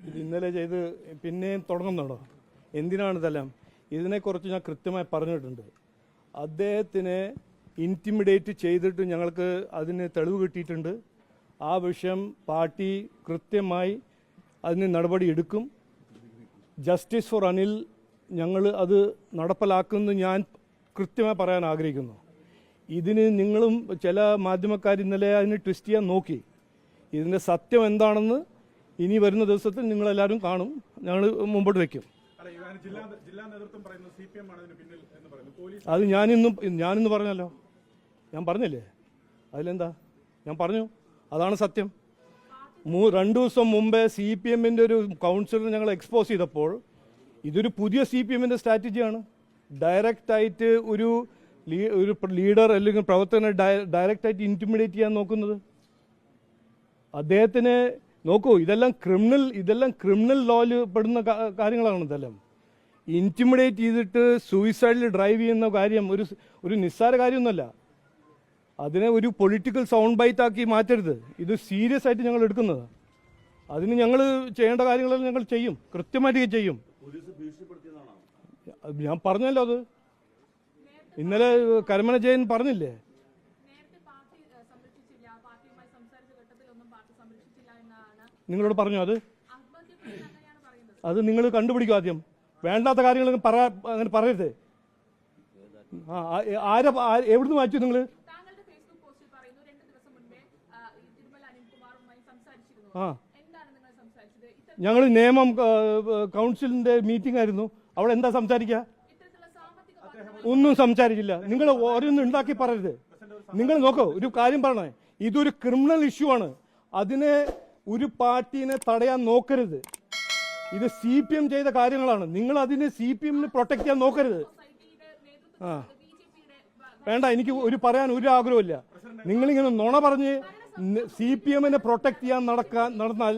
ഇത് ഇന്നലെ ചെയ്ത് പിന്നെയും തുടങ്ങുന്നുണ്ടോ? എന്തിനാണ് ഇതെല്ലാം? ഇതിനെക്കുറിച്ച് ഞാൻ കൃത്യമായി പറഞ്ഞിട്ടുണ്ട്. അദ്ദേഹത്തിനെ ഇൻറ്റിമിഡേറ്റ് ചെയ്തിട്ട് ഞങ്ങൾക്ക് അതിന് തെളിവ് കിട്ടിയിട്ടുണ്ട്. ആ വിഷയം പാർട്ടി കൃത്യമായി അതിന് നടപടി എടുക്കും. ജസ്റ്റിസ് ഫോർ അനിൽ ഞങ്ങൾ അത് നടപ്പിലാക്കുമെന്ന് ഞാൻ കൃത്യമായി പറയാൻ ആഗ്രഹിക്കുന്നു. ഇതിന് നിങ്ങളും ചില മാധ്യമക്കാർ ഇന്നലെ അതിന് ട്വിസ്റ്റ് ചെയ്യാൻ നോക്കി. ഇതിൻ്റെ സത്യം എന്താണെന്ന് ഇനി വരുന്ന ദിവസത്തിൽ നിങ്ങളെല്ലാവരും കാണും. ഞങ്ങൾ മുമ്പോട്ട് വയ്ക്കും. അത് ഞാനിന്ന് പറഞ്ഞല്ലോ. ഞാൻ പറഞ്ഞില്ലേ? അതിലെന്താ? ഞാൻ പറഞ്ഞു, അതാണ് സത്യം. 2 ദിവസം മുമ്പേ CPM-ൻ്റെ ഒരു കൗൺസിലർ ഞങ്ങൾ എക്സ്പോസ് ചെയ്തപ്പോൾ ഇതൊരു പുതിയ CPM-ൻ്റെ സ്ട്രാറ്റജിയാണ്. ഡയറക്റ്റായിട്ട് ഒരു ലീഡർ അല്ലെങ്കിൽ പ്രവർത്തകനെ ഡയറക്റ്റായിട്ട് ഇൻറ്റിമിഡേറ്റ് ചെയ്യാൻ നോക്കുന്നത്. അദ്ദേഹത്തിന് നോക്കൂ, ഇതെല്ലാം ക്രിമിനൽ ലോയിൽ പെടുന്ന കാര്യങ്ങളാണ്. ഇതെല്ലാം ഇൻറ്റിമിഡേറ്റ് ചെയ്തിട്ട് സൂയിസൈഡിൽ ഡ്രൈവ് ചെയ്യുന്ന കാര്യം ഒരു നിസ്സാര കാര്യമൊന്നുമല്ല. അതിനെ ഒരു പൊളിറ്റിക്കൽ സൗണ്ട് ബൈറ്റ് ആക്കി മാറ്റരുത്. ഇത് സീരിയസ് ആയിട്ട് ഞങ്ങൾ എടുക്കുന്നത്. അതിന് ഞങ്ങൾ ചെയ്യേണ്ട കാര്യങ്ങളെല്ലാം ഞങ്ങൾ ചെയ്യും, കൃത്യമായിട്ട് ചെയ്യും. ഞാൻ പറഞ്ഞല്ലോ, അത് ഇന്നലെ കരമന ജയൻ പറഞ്ഞില്ലേ? നിങ്ങളോട് പറഞ്ഞു. അത് നിങ്ങൾ കണ്ടുപിടിക്കും. ആദ്യം വേണ്ടാത്ത കാര്യങ്ങൾ അങ്ങനെ പറയരുത്. എവിടുന്ന് വായിച്ചു നിങ്ങൾ? ഞങ്ങൾ നിയമം കൗൺസിലിന്റെ മീറ്റിംഗ് ആയിരുന്നു. അവിടെ എന്താ സംസാരിക്കുക? ഒന്നും സംസാരിച്ചില്ല. നിങ്ങൾ ഓരോന്നും ഉണ്ടാക്കി പറയരുത്. നിങ്ങൾ നോക്കൂ, ഒരു കാര്യം പറഞ്ഞേ, ഇതൊരു ക്രിമിനൽ ഇഷ്യൂ ആണ്. അതിനെ ഒരു പാർട്ടീനെ തടയാൻ നോക്കരുത്. ഇത് CPM ചെയ്ത കാര്യങ്ങളാണ്. നിങ്ങൾ അതിനെ CPM-നെ പ്രൊട്ടക്ട് ചെയ്യാൻ നോക്കരുത്. വേണ്ട, എനിക്ക് പറയാൻ ഒരു ആഗ്രഹമില്ല. നിങ്ങളിങ്ങനെ നുണ പറഞ്ഞ് CPM-നെ പ്രൊട്ടക്ട് ചെയ്യാൻ നടന്നാൽ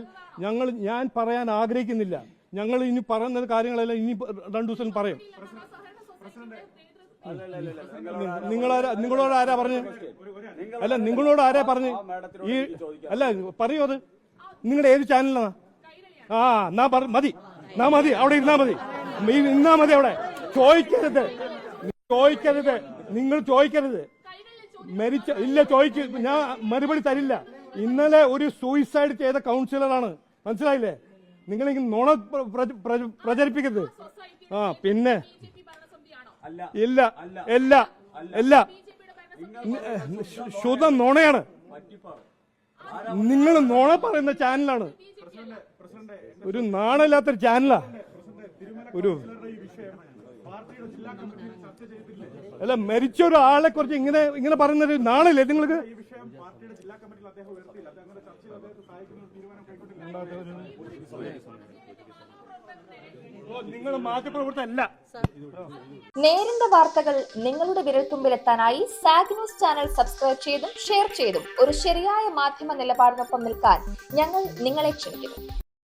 ഞാൻ പറയാൻ ആഗ്രഹിക്കുന്നില്ല. ഞങ്ങൾ ഇനി പറയുന്ന കാര്യങ്ങളെല്ലാം ഇനി 2 ദിവസം പറയും. നിങ്ങളോട് ആരാ പറഞ്ഞു? അല്ല, നിങ്ങളോട് ആരാ പറഞ്ഞു? പറയൂ. അത് നിങ്ങളുടെ ഏത് ചാനലാണ്? മതി, അവിടെ ഇരുന്നാ മതി. അവിടെ ചോദിക്കരുത്. നിങ്ങൾ ചോദിക്കരുത്. ഞാൻ മറുപടി തരില്ല. ഇന്നലെ ഒരു സൂയിസൈഡ് ചെയ്ത കൗൺസിലറാണ്, മനസ്സിലായില്ലേ? നിങ്ങളിങ്ങനെ നുണ പ്രചരിപ്പിക്കരുത്. പിന്നെ ഇല്ല, ശുദ്ധ നുണയാണ്. നിങ്ങൾ നുണ പറയുന്ന ചാനലാണ്. ഒരു നാണമില്ലാത്തൊരു ചാനലാ. മരിച്ച ഒരാളെ കുറിച്ച് ഇങ്ങനെ പറയുന്നൊരു നാണില്ലേ നിങ്ങൾക്ക്? നിങ്ങൾ മാധ്യമപ്രവർത്തകരല്ല. നേരിന്റെ വാർത്തകൾ നിങ്ങളുടെ വിരൽത്തുമ്പിലെത്താനായി സാഗ് ന്യൂസ് ചാനൽ സബ്സ്ക്രൈബ് ചെയ്തും ഷെയർ ചെയ്തും ഒരു ശരിയായ മാധ്യമ നിലപാടിനൊപ്പം നിൽക്കാൻ ഞങ്ങൾ നിങ്ങളെ ക്ഷണിക്കുന്നു.